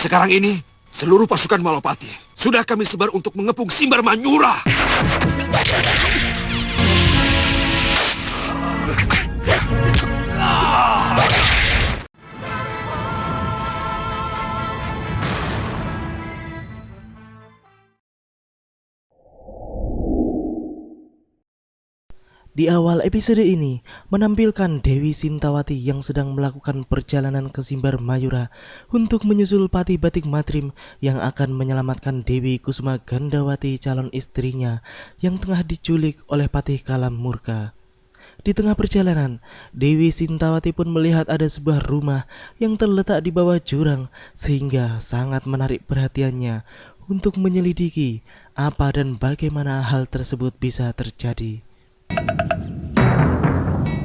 Sekarang ini, seluruh pasukan Malapati sudah kami sebar untuk mengepung Simbar Manyura. Di awal episode ini menampilkan Dewi Sintawati yang sedang melakukan perjalanan ke Simbar Mayura untuk menyusul Patih Batik Matrim yang akan menyelamatkan Dewi Kusuma Gandawati, calon istrinya yang tengah diculik oleh Patih Kalam Murka. Di tengah perjalanan, Dewi Sintawati pun melihat ada sebuah rumah yang terletak di bawah jurang sehingga sangat menarik perhatiannya untuk menyelidiki apa dan bagaimana hal tersebut bisa terjadi.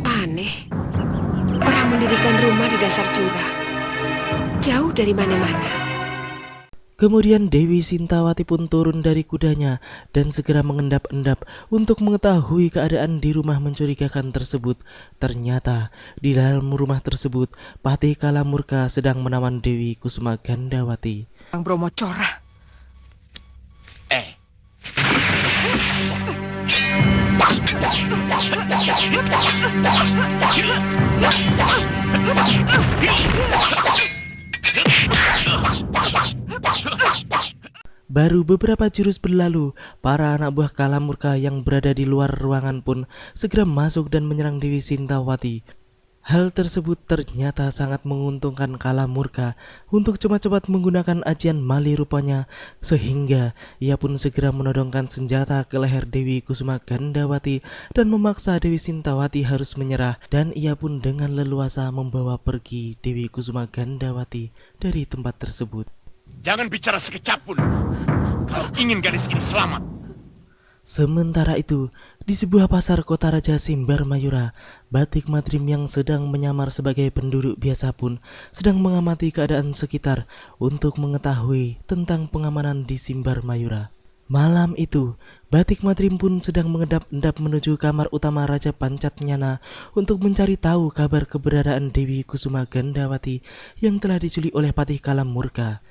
Aneh, orang mendirikan rumah di dasar jurang, jauh dari mana-mana. Kemudian Dewi Sintawati pun turun dari kudanya dan segera mengendap-endap untuk mengetahui keadaan di rumah mencurigakan tersebut. Ternyata di dalam rumah tersebut Patih Kalam Murka sedang menawan Dewi Kusuma Gandawati. Bang Bromo Cora. Baru beberapa jurus berlalu, para anak buah Kalam Murka yang berada di luar ruangan pun segera masuk dan menyerang Dewi Sintawati. Hal tersebut ternyata sangat menguntungkan Kalam Murka untuk cepat-cepat menggunakan ajian Mali rupanya, sehingga ia pun segera menodongkan senjata ke leher Dewi Kusuma Gandawati dan memaksa Dewi Sintawati harus menyerah, dan ia pun dengan leluasa membawa pergi Dewi Kusuma Gandawati dari tempat tersebut. Jangan bicara sekecap pun kalau ingin gadis ini selamat. Sementara itu, di sebuah pasar kota Raja Simbar Mayura, Batik Matrim yang sedang menyamar sebagai penduduk biasa pun sedang mengamati keadaan sekitar untuk mengetahui tentang pengamanan di Simbar Mayura. Malam itu, Batik Matrim pun sedang mengendap-endap menuju kamar utama Raja Pancatnyana untuk mencari tahu kabar keberadaan Dewi Kusuma Gandawati yang telah diculik oleh Patih Kalam Murka.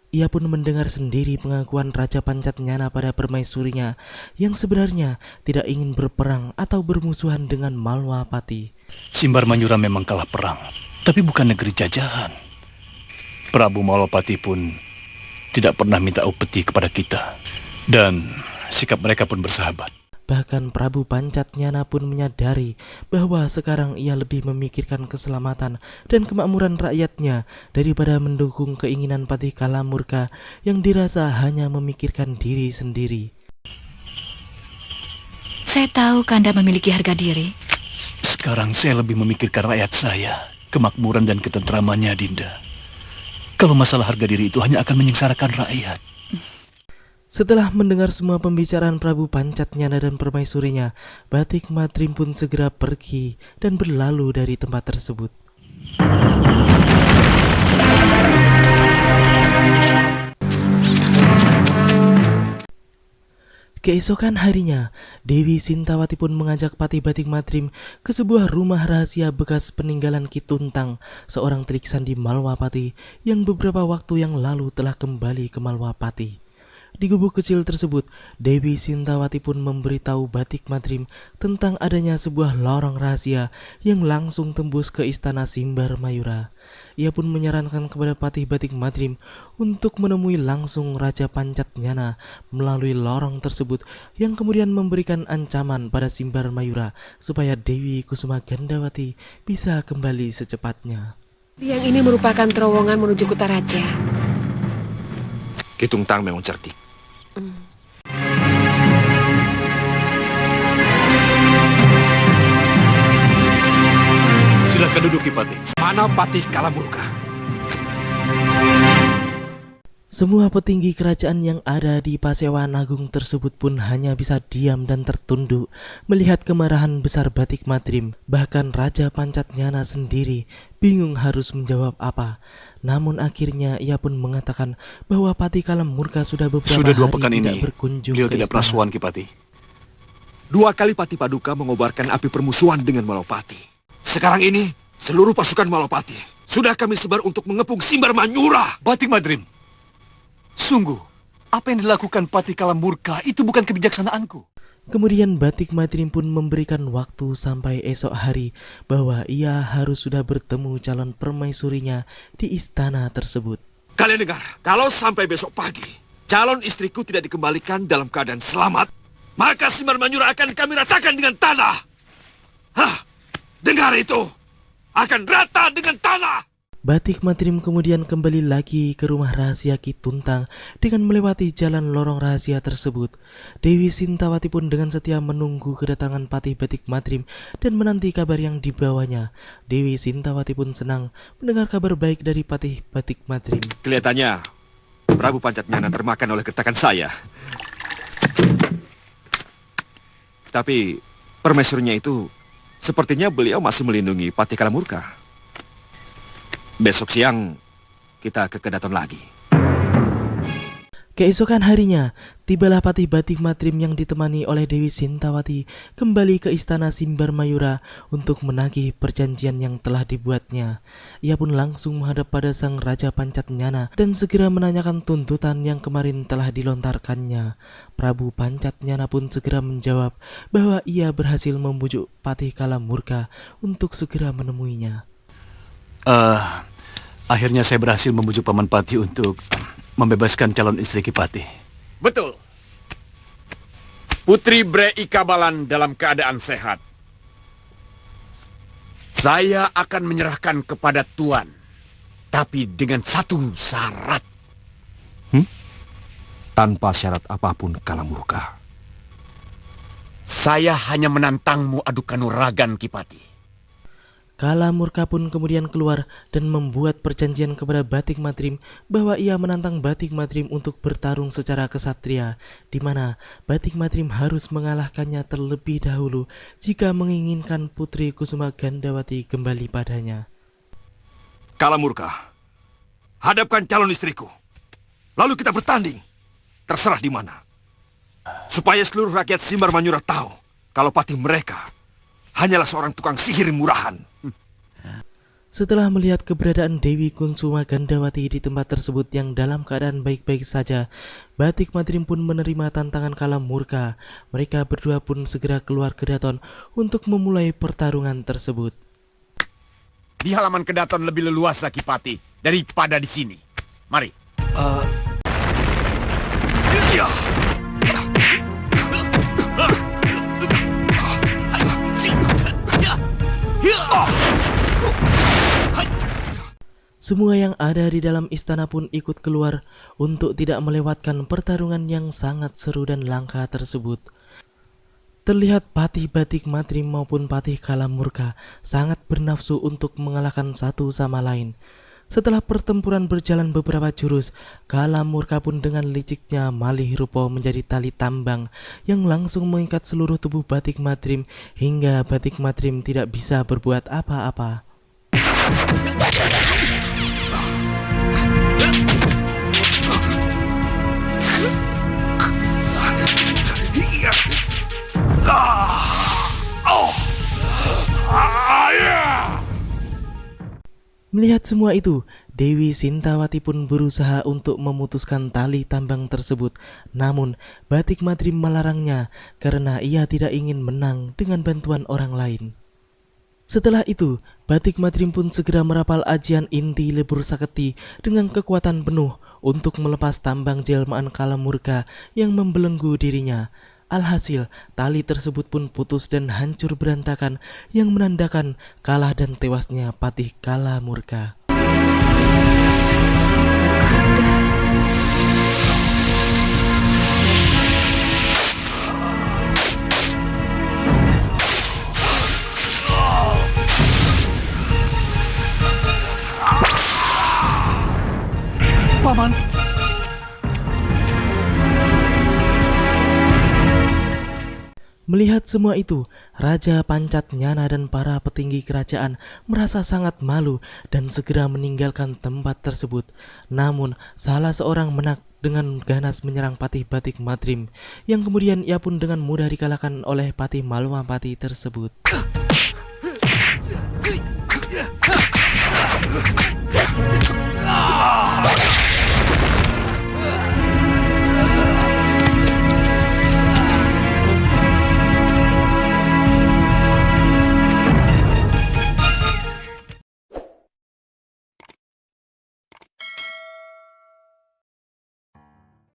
Ia pun mendengar sendiri pengakuan Raja Pancatnyana pada permaisurinya yang sebenarnya tidak ingin berperang atau bermusuhan dengan Malwapati. Simbar Manyura memang kalah perang, tapi bukan negeri jajahan. Prabu Malwapati pun tidak pernah minta upeti kepada kita, dan sikap mereka pun bersahabat. Bahkan Prabu Pancatnyana pun menyadari bahwa sekarang ia lebih memikirkan keselamatan dan kemakmuran rakyatnya daripada mendukung keinginan Patih Kalam Murka yang dirasa hanya memikirkan diri sendiri. Saya tahu Kanda memiliki harga diri. Sekarang saya lebih memikirkan rakyat saya, kemakmuran dan ketentramannya, Dinda. Kalau masalah harga diri itu hanya akan menyengsarakan rakyat. Setelah mendengar semua pembicaraan Prabu Pancatnyana dan permaisurinya, Batik Matrim pun segera pergi dan berlalu dari tempat tersebut. Keesokan harinya, Dewi Sintawati pun mengajak Patih Batik Matrim ke sebuah rumah rahasia bekas peninggalan Ki Tuntang, seorang telik sandi Malwapati yang beberapa waktu yang lalu telah kembali ke Malwapati. Di gubuk kecil tersebut, Dewi Sintawati pun memberitahu Batik Matrim tentang adanya sebuah lorong rahasia yang langsung tembus ke istana Simbar Mayura. Ia pun menyarankan kepada Patih Batik Matrim untuk menemui langsung Raja Pancatnyana melalui lorong tersebut yang kemudian memberikan ancaman pada Simbar Mayura supaya Dewi Kusuma Gandawati bisa kembali secepatnya. Yang ini merupakan terowongan menuju kota raja. Ki Tuntang memang cerdik. Silakan duduk, Ki Patih. Mana Patih Kalam Murka? Semua petinggi kerajaan yang ada di Pasewan Agung tersebut pun hanya bisa diam dan tertunduk melihat kemarahan besar Batik Matrim. Bahkan Raja Pancatnyana sendiri bingung harus menjawab apa. Namun akhirnya ia pun mengatakan bahwa Patih Kalam Murka sudah beberapa Sudah 2 hari pekan tidak ini, berkunjung beliau ke tidak pernah istana. sowan, Ki Patih. 2 kali Patih Paduka mengobarkan api permusuhan dengan Malapati. Sekarang ini, seluruh pasukan Malapati sudah kami sebar untuk mengepung Simbar Manyura. Batik Matrim, Sungguh, apa yang dilakukan Patih Kalamurka itu bukan kebijaksanaanku. Kemudian Batik Madrim pun memberikan waktu sampai esok hari bahwa ia harus sudah bertemu calon permaisurinya di istana tersebut. Kalian dengar, kalau sampai besok pagi calon istriku tidak dikembalikan dalam keadaan selamat, maka Simar Manyura akan kami ratakan dengan tanah. Hah, dengar itu, akan rata dengan tanah. Batik Madrim kemudian kembali lagi ke rumah rahasia Ki Tuntang dengan melewati jalan lorong rahasia tersebut. Dewi Sintawati pun dengan setia menunggu kedatangan Patih Batik Madrim dan menanti kabar yang dibawanya. Dewi Sintawati pun senang mendengar kabar baik dari Patih Batik Madrim. Kelihatannya Prabu Pancatnyana termakan oleh gertakan saya. Tapi permaisurinya itu sepertinya beliau masih melindungi Patih Kalamurka. Besok siang kita ke Kedaton lagi. Keesokan harinya, tibalah Patih Batik Madrim yang ditemani oleh Dewi Sintawati kembali ke istana Simbar Mayura untuk menagih perjanjian yang telah dibuatnya. Ia pun langsung menghadap pada sang Raja Pancatnyana dan segera menanyakan tuntutan yang kemarin telah dilontarkannya. Prabu Pancatnyana pun segera menjawab bahwa ia berhasil membujuk Patih Kalamurka untuk segera menemuinya. Akhirnya saya berhasil membujuk Paman Patih untuk membebaskan calon istri Ki Patih. Betul. Putri Bre Ikabalan dalam keadaan sehat. Saya akan menyerahkan kepada Tuan, tapi dengan satu syarat. Tanpa syarat apapun, Kalamurka. Saya hanya menantangmu adu kanuragan, Ki Patih. Kalamurka pun kemudian keluar dan membuat perjanjian kepada Batik Madrim bahwa ia menantang Batik Madrim untuk bertarung secara kesatria, di mana Batik Madrim harus mengalahkannya terlebih dahulu jika menginginkan Putri Kusuma Gandawati kembali padanya. Kalamurka, hadapkan calon istriku. Lalu kita bertanding. Terserah di mana. Supaya seluruh rakyat Simbar Manyura tahu kalau patih mereka hanyalah seorang tukang sihir murahan. Setelah melihat keberadaan Dewi Kusuma Gandawati di tempat tersebut yang dalam keadaan baik-baik saja, Batik Madrim pun menerima tantangan Kalamurka. Mereka berdua pun segera keluar Kedaton untuk memulai pertarungan tersebut. Di halaman Kedaton lebih leluasa, Ki Patih, daripada di sini. Mari. Semua yang ada di dalam istana pun ikut keluar untuk tidak melewatkan pertarungan yang sangat seru dan langka tersebut. Terlihat Patih Batik Madrim maupun Patih Kalamurka sangat bernafsu untuk mengalahkan satu sama lain. Setelah pertempuran berjalan beberapa jurus, Kalamurka pun dengan liciknya malih rupa menjadi tali tambang yang langsung mengikat seluruh tubuh Batik Madrim hingga Batik Madrim tidak bisa berbuat apa-apa. Melihat semua itu, Dewi Sintawati pun berusaha untuk memutuskan tali tambang tersebut. Namun, Batik Madrim melarangnya karena ia tidak ingin menang dengan bantuan orang lain. Setelah itu, Batik Madrim pun segera merapal ajian inti lebur saketi dengan kekuatan penuh untuk melepas tambang jelmaan Kalamurka yang membelenggu dirinya. Alhasil, tali tersebut pun putus dan hancur berantakan yang menandakan kalah dan tewasnya Patih Kalamurka. Paman, melihat semua itu, Raja Pancatnyana dan para petinggi kerajaan merasa sangat malu dan segera meninggalkan tempat tersebut. Namun, salah seorang menak dengan ganas menyerang Patih Batik Madrim, yang kemudian ia pun dengan mudah dikalahkan oleh Patih Malwapati tersebut.